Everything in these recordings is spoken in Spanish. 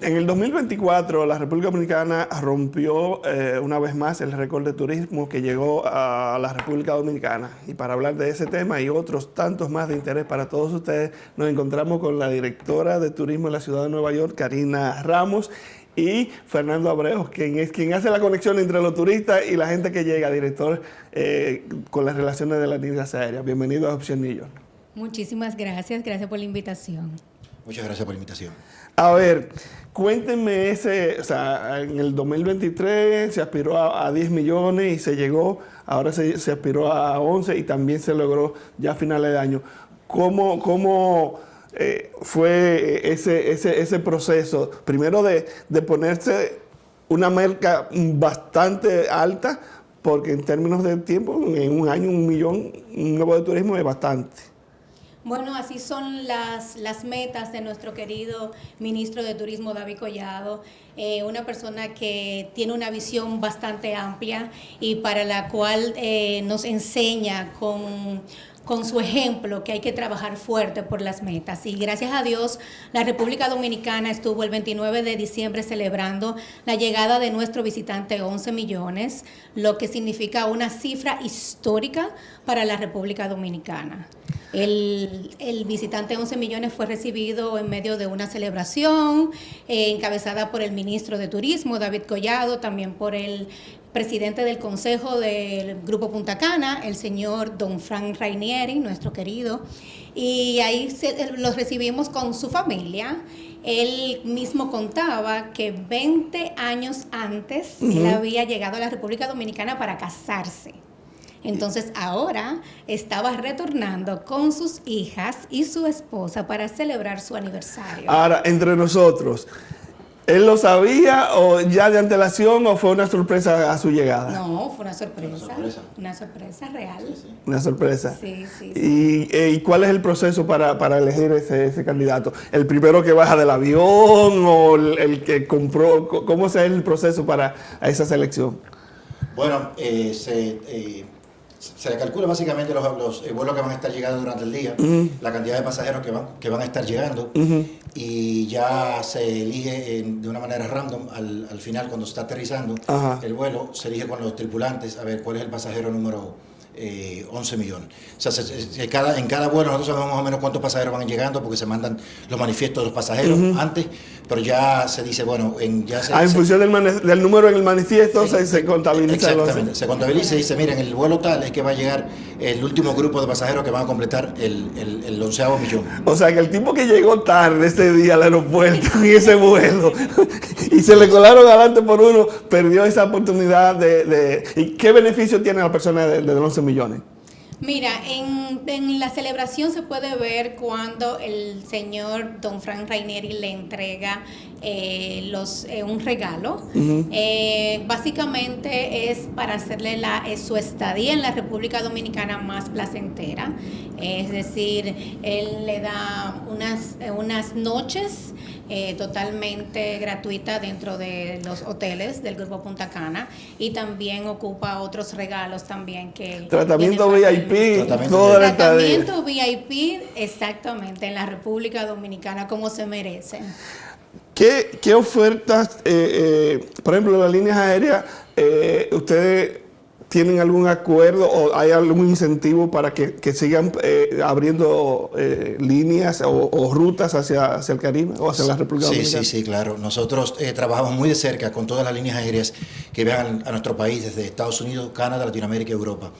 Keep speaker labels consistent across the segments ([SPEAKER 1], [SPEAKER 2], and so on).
[SPEAKER 1] En el 2024, la República Dominicana rompió una vez más el récord de turismo que llegó a la República Dominicana. Y para hablar de ese tema y otros tantos más de interés para todos ustedes, nos encontramos con la directora de turismo en la ciudad de Nueva York, Karina Ramos, y Fernando Abreu, quien hace la conexión entre los turistas y la gente que llega, director con las relaciones de las líneas aéreas. Bienvenido a Opción New York.
[SPEAKER 2] Muchísimas gracias, gracias por la invitación.
[SPEAKER 3] Muchas gracias por la invitación.
[SPEAKER 1] A ver, cuéntenme o sea, en el 2023 se aspiró a 10 millones y se llegó, ahora se aspiró a 11 y también se logró ya a finales de año. ¿Cómo fue ese proceso? Primero de ponerse una marca bastante alta, porque en términos de tiempo, en un año 1 millón nuevo de turismo es bastante.
[SPEAKER 2] Bueno, así son las metas de nuestro querido ministro de Turismo, David Collado, una persona que tiene una visión bastante amplia y para la cual nos enseña con su ejemplo que hay que trabajar fuerte por las metas. Y gracias a Dios, la República Dominicana estuvo el 29 de diciembre celebrando la llegada de nuestro visitante 11 millones, lo que significa una cifra histórica para la República Dominicana. El visitante 11 millones fue recibido en medio de una celebración encabezada por el ministro de Turismo, David Collado, también por el presidente del Consejo del Grupo Punta Cana, el señor Don Frank Rainieri, nuestro querido, y ahí los recibimos con su familia. Él mismo contaba que 20 años antes él había llegado a la República Dominicana para casarse. Entonces ahora estaba retornando con sus hijas y su esposa para celebrar su aniversario.
[SPEAKER 1] Ahora, entre nosotros, ¿él lo sabía o ya de antelación o fue una sorpresa a su llegada?
[SPEAKER 2] No, fue una sorpresa. Una sorpresa real.
[SPEAKER 3] Sí, sí.
[SPEAKER 1] Una sorpresa.
[SPEAKER 2] Sí, sí, sí.
[SPEAKER 1] ¿Y cuál es el proceso para elegir ese candidato? ¿El primero que baja del avión o el que compró? ¿Cómo es el proceso para esa selección?
[SPEAKER 3] Bueno, se calcula básicamente los vuelos que van a estar llegando durante el día, la cantidad de pasajeros que van a estar llegando, y ya se elige de una manera random al final cuando se está aterrizando el vuelo, se elige con los tripulantes a ver cuál es el pasajero número 11 millones. O sea, en cada vuelo nosotros sabemos más o menos cuántos pasajeros van llegando porque se mandan los manifiestos de los pasajeros antes, pero ya se dice, bueno, en
[SPEAKER 1] función del número en el manifiesto se contabiliza.
[SPEAKER 3] Exactamente, se contabiliza y dice, miren, el vuelo tal es que va a llegar el último grupo de pasajeros que van a completar el 11º millón.
[SPEAKER 1] O sea, que el tipo que llegó tarde ese día al aeropuerto en ese vuelo y se le colaron adelante por uno, perdió esa oportunidad ¿Y qué beneficio tiene la persona de 11 millones?
[SPEAKER 2] Mira, en la celebración se puede ver cuando el señor Don Frank Rainieri le entrega un regalo. Básicamente es para hacerle su estadía en la República Dominicana más placentera. Es decir, él le da unas noches totalmente gratuita dentro de los hoteles del Grupo Punta Cana y también ocupa otros regalos también que...
[SPEAKER 1] Tratamiento VIP,
[SPEAKER 2] Tratamiento VIP, exactamente, en la República Dominicana como se merecen.
[SPEAKER 1] ¿Qué ofertas, por ejemplo, las líneas aéreas, ustedes tienen algún acuerdo o hay algún incentivo para que sigan abriendo líneas o rutas hacia el Caribe o hacia la República Dominicana?
[SPEAKER 3] Sí, claro. Nosotros trabajamos muy de cerca con todas las líneas aéreas que viajan a nuestro país desde Estados Unidos, Canadá, Latinoamérica y Europa.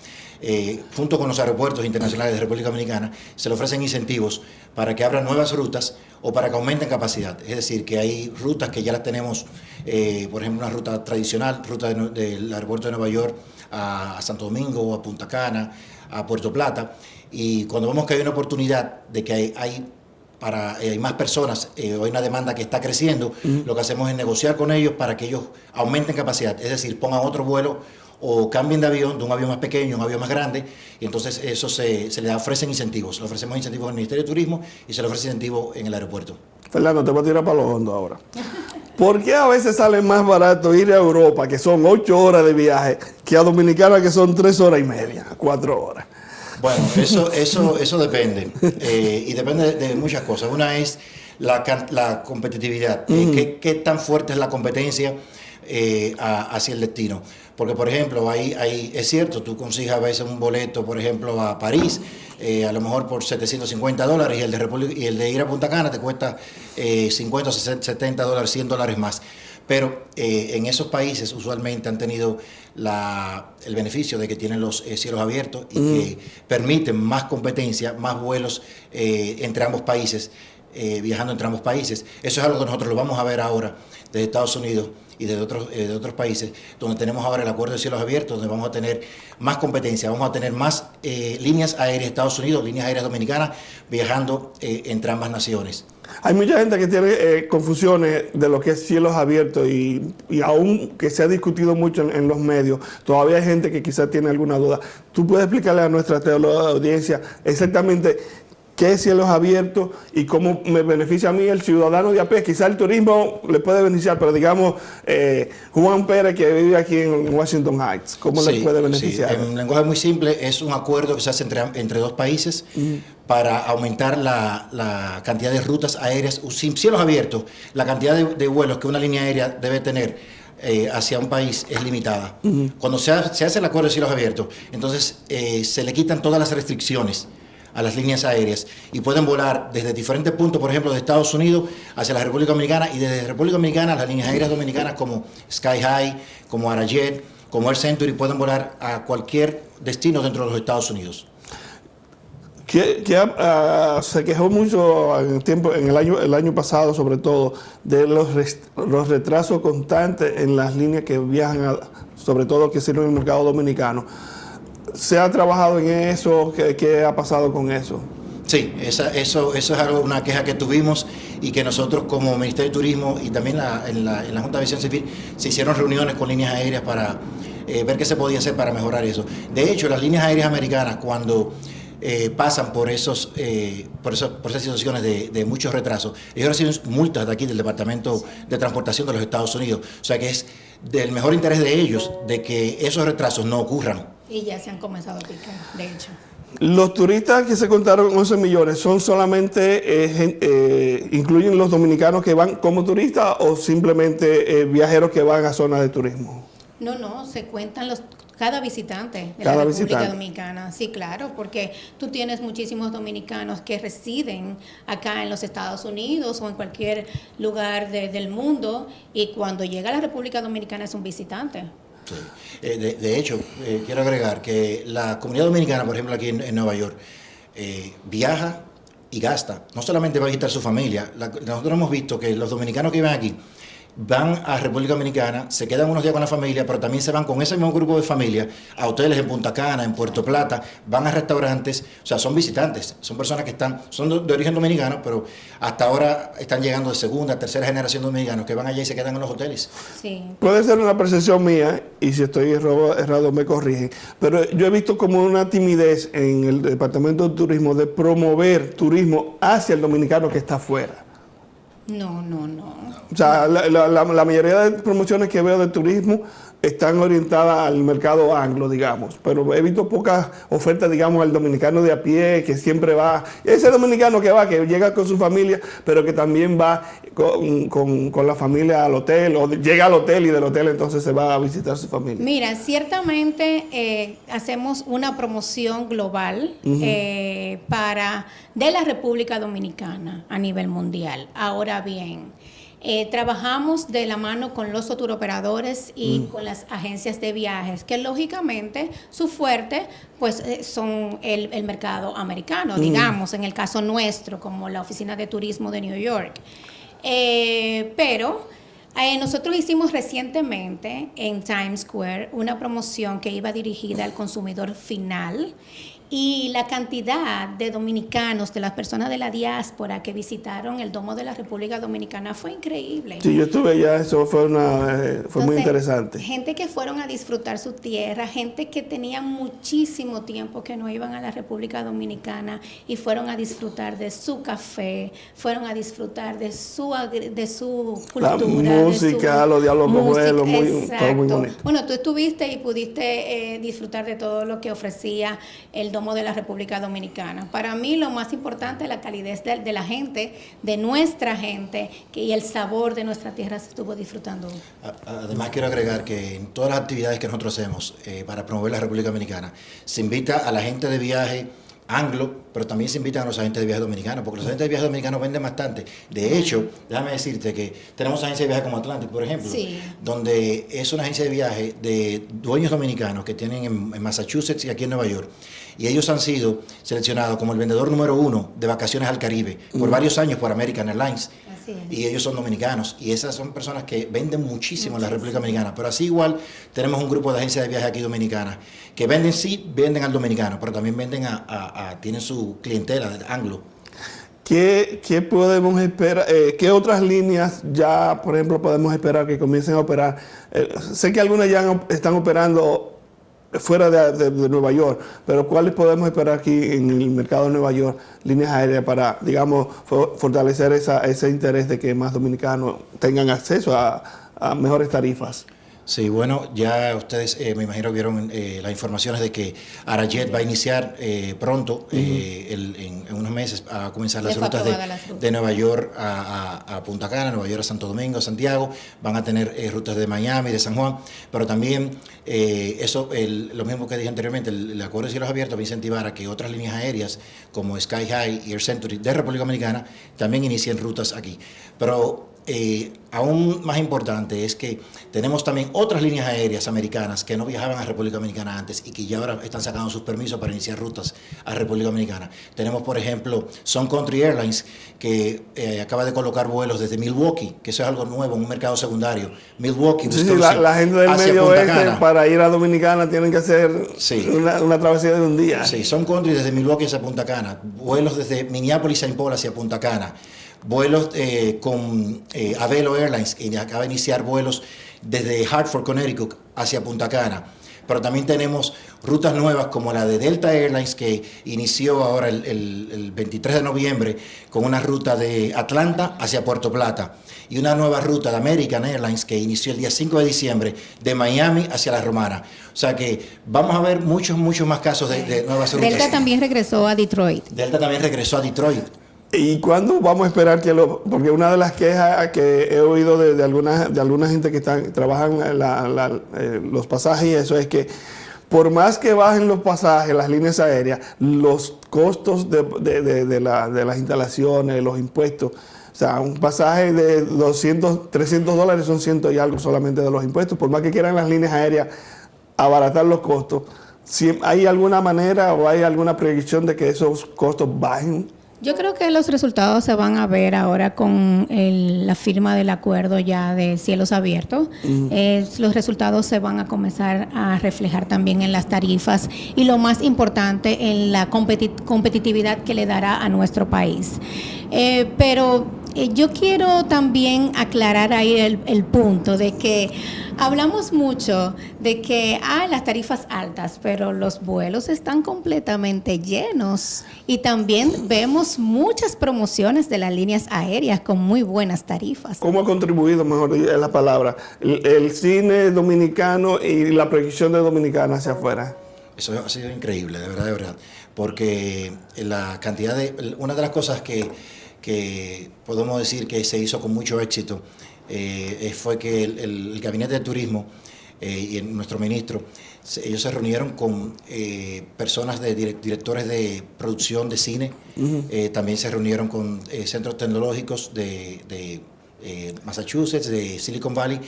[SPEAKER 3] Junto con los aeropuertos internacionales de República Dominicana, se le ofrecen incentivos para que abran nuevas rutas o para que aumenten capacidad. Es decir, que hay rutas que ya las tenemos, por ejemplo, una ruta tradicional, ruta del aeropuerto de Nueva York a Santo Domingo, a Punta Cana, a Puerto Plata, y cuando vemos que hay una oportunidad de que hay más personas, hay una demanda que está creciendo, lo que hacemos es negociar con ellos para que ellos aumenten capacidad, es decir, pongan otro vuelo o cambien de un avión más pequeño a un avión más grande, y entonces eso se le ofrecen incentivos. Le ofrecemos incentivos al Ministerio de Turismo y se le ofrece incentivos en el aeropuerto.
[SPEAKER 1] Fernando, te voy a tirar para lo hondo ahora. ¿Por qué a veces sale más barato ir a Europa, que son 8 horas de viaje, que a Dominicana, que son 3 horas y media, 4 horas?
[SPEAKER 3] Bueno, eso depende, y depende de muchas cosas. Una es la competitividad. ¿Qué tan fuerte es la competencia hacia el destino? Porque, por ejemplo, es cierto, tú consigues a veces un boleto, por ejemplo, a París, a lo mejor por $750, y el de ir a Punta Cana te cuesta 50, 70 dólares, $100 más. Pero en esos países usualmente han tenido el beneficio de que tienen los cielos abiertos y que permiten más competencia, más vuelos entre ambos países, viajando entre ambos países. Eso es algo que nosotros lo vamos a ver ahora desde Estados Unidos y de otros países, donde tenemos ahora el acuerdo de cielos abiertos, donde vamos a tener más competencia, vamos a tener más líneas aéreas de Estados Unidos, líneas aéreas dominicanas, viajando entre ambas naciones.
[SPEAKER 1] Hay mucha gente que tiene confusiones de lo que es cielos abiertos y aún que se ha discutido mucho en los medios, todavía hay gente que quizás tiene alguna duda. ¿Tú puedes explicarle a nuestra audiencia exactamente qué es cielos abiertos y cómo me beneficia a mí, el ciudadano de a pie? Quizás el turismo le puede beneficiar, pero digamos, Juan Pérez, que vive aquí en Washington Heights, ¿cómo le puede beneficiar?
[SPEAKER 3] Sí. En un lenguaje muy simple, es un acuerdo que se hace entre dos países para aumentar la cantidad de rutas aéreas. Sin cielos abiertos, la cantidad de vuelos que una línea aérea debe tener hacia un país es limitada. Cuando se hace el acuerdo de cielos abiertos, entonces se le quitan todas las restricciones a las líneas aéreas y pueden volar desde diferentes puntos, por ejemplo, de Estados Unidos hacia la República Dominicana, y desde República Dominicana las líneas aéreas dominicanas como Sky High, como Arajet, como Air Century pueden volar a cualquier destino dentro de los Estados Unidos.
[SPEAKER 1] Se quejó mucho el año pasado, sobre todo, de los retrasos constantes en las líneas que viajan, sobre todo que sirven el mercado dominicano. ¿Se ha trabajado en eso? ¿Qué ha pasado con eso?
[SPEAKER 3] Sí, eso es una queja que tuvimos y que nosotros como Ministerio de Turismo y también en la Junta de Aviación Civil se hicieron reuniones con líneas aéreas para ver qué se podía hacer para mejorar eso. De hecho, las líneas aéreas americanas, cuando pasan por esas situaciones de muchos retrasos, ellos reciben multas de aquí del Departamento de Transportación de los Estados Unidos. O sea que es del mejor interés de ellos de que esos retrasos no ocurran.
[SPEAKER 2] Y ya se han comenzado a picar, de hecho.
[SPEAKER 1] Los turistas que se contaron 11 millones, ¿son solamente, incluyen los dominicanos que van como turistas o simplemente viajeros que van a zonas de turismo?
[SPEAKER 2] No, se cuentan cada visitante de
[SPEAKER 1] Cada
[SPEAKER 2] la República
[SPEAKER 1] visitante.
[SPEAKER 2] Dominicana. Sí, claro, porque tú tienes muchísimos dominicanos que residen acá en los Estados Unidos o en cualquier lugar del mundo, y cuando llega a la República Dominicana es un visitante.
[SPEAKER 3] Sí. De hecho, quiero agregar que la comunidad dominicana, por ejemplo, aquí en Nueva York, viaja y gasta. No solamente va a visitar su familia. Nosotros hemos visto que los dominicanos que viven aquí van a República Dominicana, se quedan unos días con la familia, pero también se van con ese mismo grupo de familia a hoteles en Punta Cana, en Puerto Plata, van a restaurantes, o sea, son visitantes, son personas que son de origen dominicano, pero hasta ahora están llegando de segunda, tercera generación dominicanos que van allá y se quedan en los hoteles.
[SPEAKER 2] Sí.
[SPEAKER 1] Puede ser una percepción mía, y si estoy errado me corrigen, pero yo he visto como una timidez en el Departamento de Turismo de promover turismo hacia el dominicano que está afuera.
[SPEAKER 2] No.
[SPEAKER 1] O sea, la mayoría de promociones que veo de turismo están orientadas al mercado anglo, digamos, pero he visto pocas ofertas, digamos, al dominicano de a pie, que siempre va, ese dominicano que llega con su familia, pero que también va con la familia al hotel, o llega al hotel y del hotel entonces se va a visitar su familia.
[SPEAKER 2] Mira, ciertamente hacemos una promoción global de la República Dominicana a nivel mundial. Ahora bien, trabajamos de la mano con los turoperadores y con las agencias de viajes, que lógicamente su fuerte pues son el mercado americano, digamos, en el caso nuestro, como la Oficina de Turismo de New York. Pero nosotros hicimos recientemente en Times Square una promoción que iba dirigida al consumidor final, y la cantidad de dominicanos, de las personas de la diáspora que visitaron el Domo de la República Dominicana fue increíble.
[SPEAKER 1] Sí, yo estuve allá, eso fue muy interesante.
[SPEAKER 2] Gente que fueron a disfrutar su tierra, gente que tenía muchísimo tiempo que no iban a la República Dominicana y fueron a disfrutar de su café, fueron a disfrutar de su cultura.
[SPEAKER 1] La música, los diálogos abuelos, todo muy bonito.
[SPEAKER 2] Bueno, tú estuviste y pudiste disfrutar de todo lo que ofrecía el Domo mayordomo de la República Dominicana. Para mí lo más importante es la calidez de la gente, de nuestra gente, y el sabor de nuestra tierra se estuvo disfrutando.
[SPEAKER 3] Además quiero agregar que en todas las actividades que nosotros hacemos para promover la República Dominicana, se invita a la gente de viaje anglo, pero también se invitan a los agentes de viajes dominicanos, porque los agentes de viajes dominicanos venden bastante. De hecho, déjame decirte que tenemos agencias de viajes como Atlantic, por ejemplo,
[SPEAKER 2] sí,
[SPEAKER 3] donde es una agencia de viaje de dueños dominicanos que tienen en Massachusetts y aquí en Nueva York. Y ellos han sido seleccionados como el vendedor número 1 de vacaciones al Caribe por varios años por American Airlines. Y ellos son dominicanos, y esas son personas que venden muchísimo en la República Dominicana. Pero así igual tenemos un grupo de agencias de viaje aquí dominicanas que venden, sí, venden al dominicano, pero también venden tienen su clientela de anglo.
[SPEAKER 1] ¿Qué podemos esperar? ¿Qué otras líneas ya, por ejemplo, podemos esperar que comiencen a operar? Sé que algunas ya están operando fuera de Nueva York, pero ¿cuáles podemos esperar aquí en el mercado de Nueva York, líneas aéreas, para, digamos, fortalecer ese interés de que más dominicanos tengan acceso a mejores tarifas?
[SPEAKER 3] Sí, bueno, ya ustedes me imagino vieron las informaciones de que Arajet va a iniciar pronto, en unos meses, a comenzar las rutas de Nueva York a Punta Cana, Nueva York a Santo Domingo, a Santiago. Van a tener rutas de Miami, de San Juan, pero también lo mismo que dije anteriormente, el Acuerdo de Cielos Abiertos va a incentivar a que otras líneas aéreas como Sky High y Air Century de República Dominicana también inicien rutas aquí. Pero aún más importante es que tenemos también otras líneas aéreas americanas que no viajaban a República Dominicana antes y que ya ahora están sacando sus permisos para iniciar rutas a República Dominicana. Tenemos, por ejemplo, Sun Country Airlines, que acaba de colocar vuelos desde Milwaukee, que eso es algo nuevo, un mercado secundario. Milwaukee,
[SPEAKER 1] sí, la gente del medio oeste para ir a Dominicana tienen que hacer una travesía de un día.
[SPEAKER 3] Sí, Sun Country desde Milwaukee hacia Punta Cana, vuelos desde Minneapolis, Saint Paul hacia Punta Cana, vuelos con Avelo Airlines, que acaba de iniciar vuelos desde Hartford, Connecticut, hacia Punta Cana. Pero también tenemos rutas nuevas como la de Delta Airlines, que inició ahora el 23 de noviembre con una ruta de Atlanta hacia Puerto Plata. Y una nueva ruta de American Airlines que inició el día 5 de diciembre de Miami hacia La Romana. O sea que vamos a ver muchos más casos de nuevas rutas.
[SPEAKER 2] Delta también regresó a Detroit.
[SPEAKER 3] Delta también regresó a Detroit.
[SPEAKER 1] ¿Y cuándo vamos a esperar porque una de las quejas que he oído de alguna gente que trabajan los pasajes y eso es que por más que bajen los pasajes, las líneas aéreas, los costos de las instalaciones, los impuestos, o sea, un pasaje de 200, 300 dólares son 100 y algo solamente de los impuestos, por más que quieran las líneas aéreas abaratar los costos, si ¿hay alguna manera o hay alguna proyección de que esos costos bajen?
[SPEAKER 2] Yo creo que los resultados se van a ver ahora con la firma del acuerdo ya de cielos abiertos. Los resultados se van a comenzar a reflejar también en las tarifas y lo más importante en la competitividad que le dará a nuestro país. Pero yo quiero también aclarar ahí el punto de que hablamos mucho de que las tarifas altas, pero los vuelos están completamente llenos y también vemos muchas promociones de las líneas aéreas con muy buenas tarifas.
[SPEAKER 1] ¿Cómo ha contribuido, mejor es la palabra, el cine dominicano y la proyección de Dominicana hacia afuera?
[SPEAKER 3] Eso ha sido increíble, de verdad, porque la cantidad una de las cosas que podemos decir que se hizo con mucho éxito fue que el Gabinete de Turismo y nuestro ministro, ellos se reunieron con personas directores de producción de cine, también se reunieron con centros tecnológicos de Massachusetts, de Silicon Valley,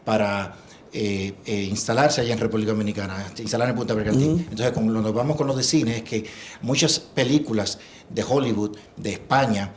[SPEAKER 3] para instalarse allá en República Dominicana, instalar en Punta Bergantín. Entonces, cuando nos vamos con los de cine, es que muchas películas de Hollywood, de España,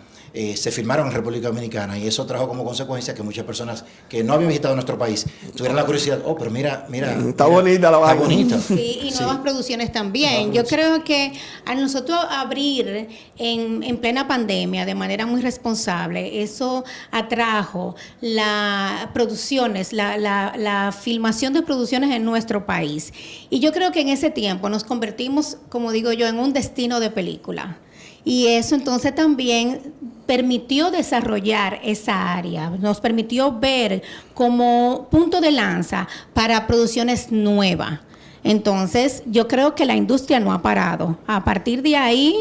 [SPEAKER 3] se filmaron en República Dominicana y eso trajo como consecuencia que muchas personas que no habían visitado nuestro país tuvieran la curiosidad, pero mira,
[SPEAKER 1] está bonita la vaina.
[SPEAKER 3] Está bonita.
[SPEAKER 2] Sí, y nuevas producciones también. Yo creo que a nosotros abrir en plena pandemia de manera muy responsable, eso atrajo las producciones, la filmación de producciones en nuestro país. Y yo creo que en ese tiempo nos convertimos, como digo yo, en un destino de película. Y eso entonces también permitió desarrollar esa área, nos permitió ver como punto de lanza para producciones nuevas. Entonces, yo creo que la industria no ha parado. A partir de ahí,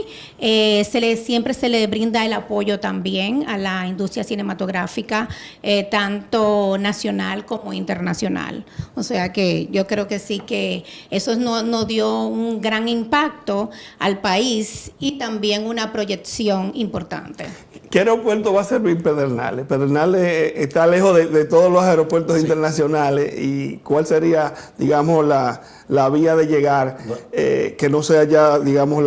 [SPEAKER 2] siempre se le brinda el apoyo también a la industria cinematográfica, tanto nacional como internacional. O sea que yo creo que sí que eso nos dio un gran impacto al país y también una proyección importante.
[SPEAKER 1] ¿Qué aeropuerto va a servir Pedernales? Pedernales está lejos de todos los aeropuertos internacionales. ¿Y cuál sería, digamos, la vía de llegar que no sea ya, digamos,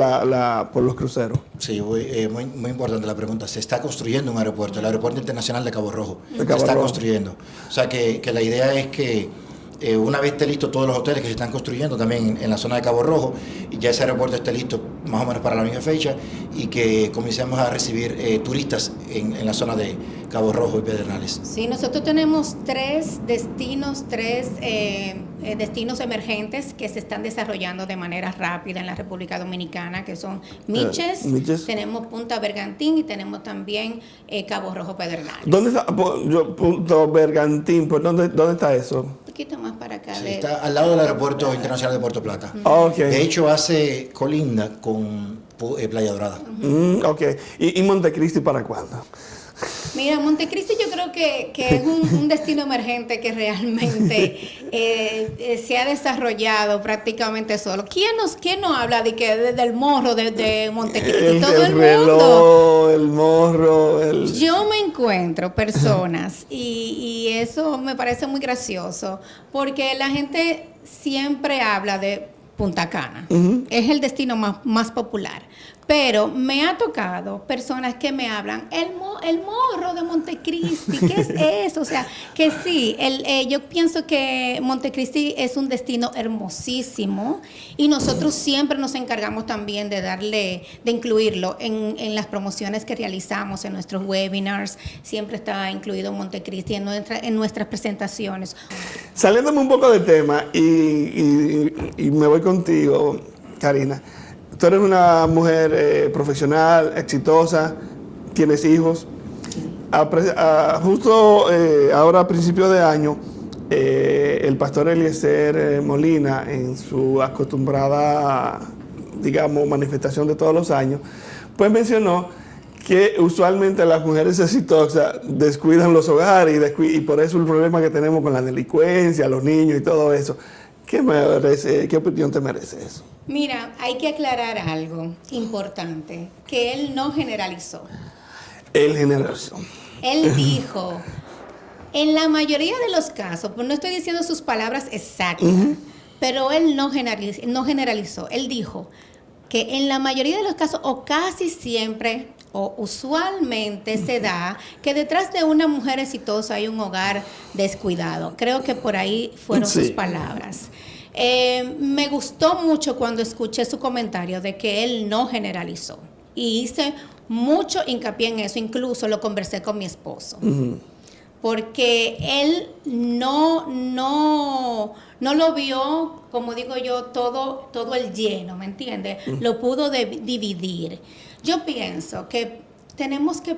[SPEAKER 1] por los cruceros?
[SPEAKER 3] Sí, muy importante la pregunta. Se está construyendo un aeropuerto, el Aeropuerto Internacional de Cabo Rojo. Construyendo. O sea que la idea es que una vez esté listo todos los hoteles que se están construyendo también en la zona de Cabo Rojo, y ya ese aeropuerto esté listo más o menos para la misma fecha, y que comencemos a recibir turistas en la zona de Cabo Rojo y Pedernales.
[SPEAKER 2] Sí, nosotros tenemos tres destinos emergentes que se están desarrollando de manera rápida en la República Dominicana, que son Miches, tenemos Punta Bergantín y tenemos también Cabo Rojo Pedernales.
[SPEAKER 1] ¿Dónde está Punta Bergantín? ¿Dónde está eso?
[SPEAKER 2] Un poquito más para acá.
[SPEAKER 3] Sí, está al lado del Aeropuerto Internacional de Puerto Plata.
[SPEAKER 1] Okay.
[SPEAKER 3] De hecho, hace colinda con Playa Dorada.
[SPEAKER 1] Ok. ¿Y Montecristi para cuándo?
[SPEAKER 2] Mira, Montecristi yo creo que es un destino emergente que realmente se ha desarrollado prácticamente solo. ¿Quién no habla del morro de Montecristi? Todo el mundo.
[SPEAKER 1] El morro.
[SPEAKER 2] Yo me encuentro personas y eso me parece muy gracioso porque la gente siempre habla de Punta Cana. Es el destino más popular. Pero me ha tocado personas que me hablan, el morro de Montecristi, ¿qué es eso? O sea, que sí, yo pienso que Montecristi es un destino hermosísimo y nosotros siempre nos encargamos también de incluirlo en las promociones que realizamos, en nuestros webinars, siempre está incluido Montecristi en nuestras presentaciones.
[SPEAKER 1] Saliéndome un poco del tema y me voy contigo, Karina. Tú eres una mujer profesional, exitosa, tienes hijos. Justo ahora a principio de año, el pastor Eliezer Molina, en su acostumbrada, digamos, manifestación de todos los años, pues mencionó que usualmente las mujeres exitosas descuidan los hogares y por eso el problema que tenemos con la delincuencia, los niños y todo eso. ¿Qué opinión te merece eso?
[SPEAKER 2] Mira, hay que aclarar algo importante, que él no generalizó.
[SPEAKER 1] Él generalizó.
[SPEAKER 2] Él dijo, en la mayoría de los casos, pues no estoy diciendo sus palabras exactas, pero él no generalizó. Él dijo que en la mayoría de los casos, o casi siempre, o usualmente se da que detrás de una mujer exitosa hay un hogar descuidado. Creo que por ahí fueron sus palabras. Me gustó mucho cuando escuché su comentario de que él no generalizó. Y hice mucho hincapié en eso, incluso lo conversé con mi esposo. Porque él no lo vio, como digo yo, todo el lleno, ¿me entiendes? Lo pudo dividir. Yo pienso que tenemos que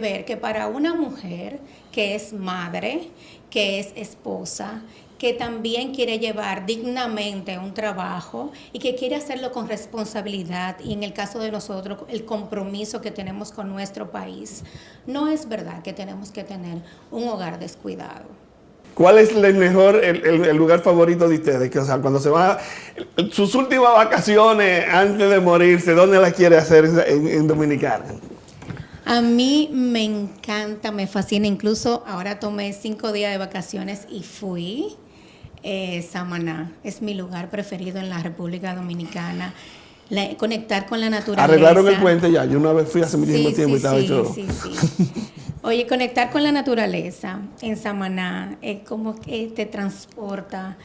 [SPEAKER 2] ver que para una mujer que es madre, que es esposa, que también quiere llevar dignamente un trabajo y que quiere hacerlo con responsabilidad, y en el caso de nosotros, el compromiso que tenemos con nuestro país, no es verdad que tenemos que tener un hogar descuidado.
[SPEAKER 1] ¿Cuál es el lugar favorito de ustedes? Que, o sea, cuando se van sus últimas vacaciones antes de morirse, ¿dónde las quiere hacer en Dominicana?
[SPEAKER 2] A mí me encanta, me fascina. Incluso ahora tomé 5 días de vacaciones y fui. Samaná es mi lugar preferido en la República Dominicana. Conectar con la naturaleza.
[SPEAKER 1] Arreglaron el puente ya. Yo una vez fui hace muchísimo tiempo y estaba hecho.
[SPEAKER 2] Sí. Oye, conectar con la naturaleza en Samaná es como que te transporta.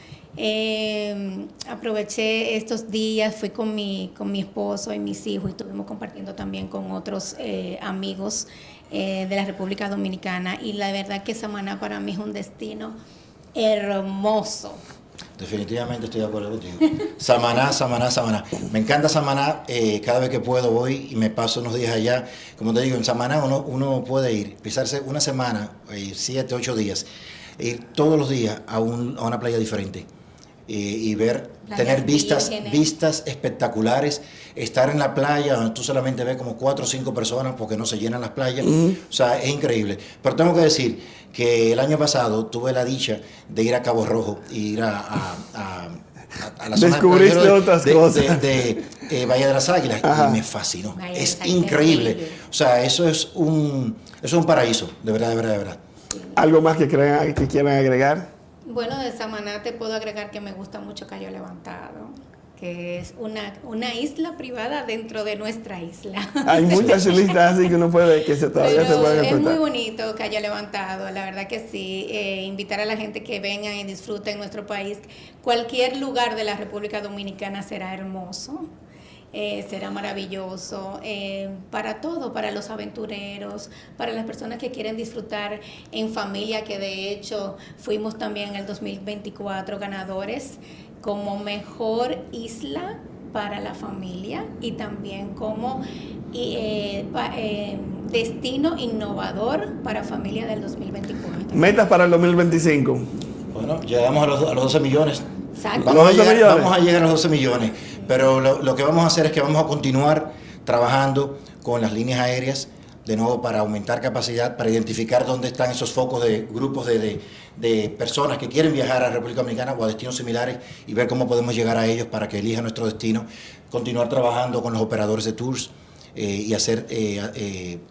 [SPEAKER 2] Aproveché estos días, fui con mi esposo y mis hijos y estuvimos compartiendo también con otros amigos de la República Dominicana, y la verdad que Samaná para mí es un destino hermoso.
[SPEAKER 3] Definitivamente estoy de acuerdo contigo. Samaná. Me encanta Samaná. Cada vez que puedo voy y me paso unos días allá. Como te digo, en Samaná uno puede ir, pisarse una semana, 7, 8 días, ir todos los días a una playa diferente. y ver,
[SPEAKER 2] Playas
[SPEAKER 3] tener
[SPEAKER 2] vírgenes.
[SPEAKER 3] vistas espectaculares, estar en la playa donde tú solamente ves como 4 o 5 personas porque no se llenan las playas, o sea, es increíble. Pero tengo que decir que el año pasado tuve la dicha de ir a Cabo Rojo y ir a la zona
[SPEAKER 1] Descubriste
[SPEAKER 3] de,
[SPEAKER 1] otras cosas.
[SPEAKER 3] de Bahía de las Águilas.
[SPEAKER 1] Ajá.
[SPEAKER 3] Y me fascinó,
[SPEAKER 2] Bahía de
[SPEAKER 3] es
[SPEAKER 2] las Águilas,
[SPEAKER 3] increíble.
[SPEAKER 2] increíble.
[SPEAKER 3] O sea, eso es un paraíso, de verdad, de verdad, de verdad.
[SPEAKER 1] ¿Algo más que quieran agregar?
[SPEAKER 2] Bueno, de Samaná te puedo agregar que me gusta mucho Cayo Levantado, que es una isla privada dentro de nuestra isla.
[SPEAKER 1] Hay muchas islitas así que uno puede, que todavía se
[SPEAKER 2] Pero
[SPEAKER 1] pueden
[SPEAKER 2] es muy
[SPEAKER 1] encontrar.
[SPEAKER 2] bonito Cayo Levantado, la verdad que sí. Invitar a la gente que vengan y disfruten nuestro país. Cualquier lugar de la República Dominicana será hermoso. Será maravilloso para todo, para los aventureros, para las personas que quieren disfrutar en familia, que de hecho fuimos también en el 2024 ganadores como mejor isla para la familia y también como destino innovador para familia del 2024.
[SPEAKER 1] Metas para el 2025.
[SPEAKER 3] Bueno, llegamos a los 12 millones.
[SPEAKER 2] Exacto.
[SPEAKER 3] Vamos a,
[SPEAKER 1] 12
[SPEAKER 3] llegar,
[SPEAKER 1] millones.
[SPEAKER 3] vamos a llegar a los 12 millones, pero lo que vamos a hacer es que vamos a continuar trabajando con las líneas aéreas, de nuevo para aumentar capacidad, para identificar dónde están esos focos de grupos de personas que quieren viajar a la República Dominicana o a destinos similares y ver cómo podemos llegar a ellos para que elijan nuestro destino, continuar trabajando con los operadores de tours, y hacer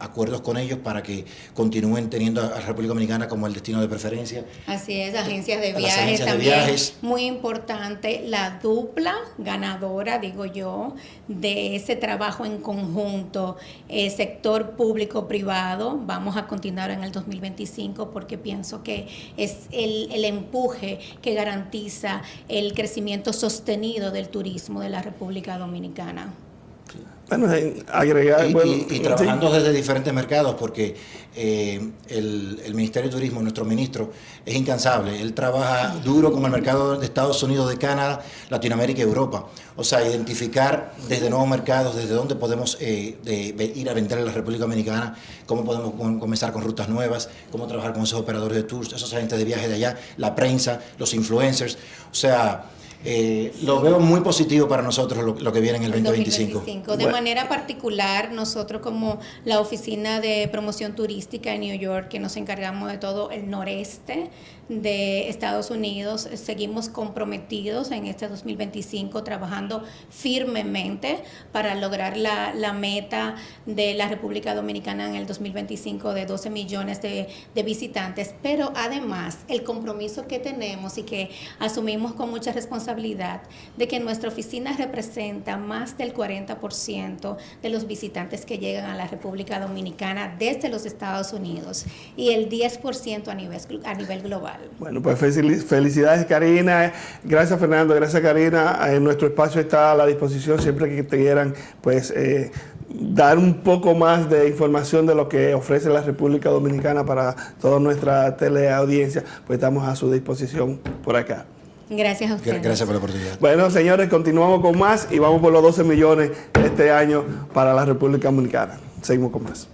[SPEAKER 3] acuerdos con ellos para que continúen teniendo a la República Dominicana como el destino de preferencia.
[SPEAKER 2] Así es, agencias de
[SPEAKER 3] A las
[SPEAKER 2] viajes
[SPEAKER 3] agencias de
[SPEAKER 2] también.
[SPEAKER 3] viajes.
[SPEAKER 2] Muy importante la dupla ganadora, digo yo, de ese trabajo en conjunto, sector público-privado. Vamos a continuar en el 2025 porque pienso que es el empuje que garantiza el crecimiento sostenido del turismo de la República Dominicana.
[SPEAKER 1] Bueno, agregar,
[SPEAKER 3] Y trabajando desde diferentes mercados, porque el Ministerio de Turismo, nuestro ministro, es incansable. Él trabaja duro con el mercado de Estados Unidos, de Canadá, Latinoamérica y Europa. O sea, identificar desde nuevos mercados, desde dónde podemos ir a vender a la República Dominicana, cómo podemos comenzar con rutas nuevas, cómo trabajar con esos operadores de tours, esos agentes de viaje de allá, la prensa, los influencers. O sea, lo veo muy positivo para nosotros lo que viene en el 2025.
[SPEAKER 2] De manera particular, nosotros como la Oficina de Promoción Turística en New York, que nos encargamos de todo el noreste de Estados Unidos, seguimos comprometidos en este 2025 trabajando firmemente para lograr la meta de la República Dominicana en el 2025 de 12 millones de visitantes, pero además el compromiso que tenemos y que asumimos con mucha responsabilidad de que nuestra oficina representa más del 40% de los visitantes que llegan a la República Dominicana desde los Estados Unidos y el 10% a nivel global.
[SPEAKER 1] Bueno, pues felicidades, Karina. Gracias, Fernando. Gracias, Karina. Nuestro espacio está a la disposición siempre que quieran, pues, dar un poco más de información de lo que ofrece la República Dominicana para toda nuestra teleaudiencia. Pues estamos a su disposición por acá.
[SPEAKER 2] Gracias a ustedes.
[SPEAKER 3] Gracias por la oportunidad.
[SPEAKER 1] Bueno, señores, continuamos con más y vamos por los 12 millones este año para la República Dominicana. Seguimos con más.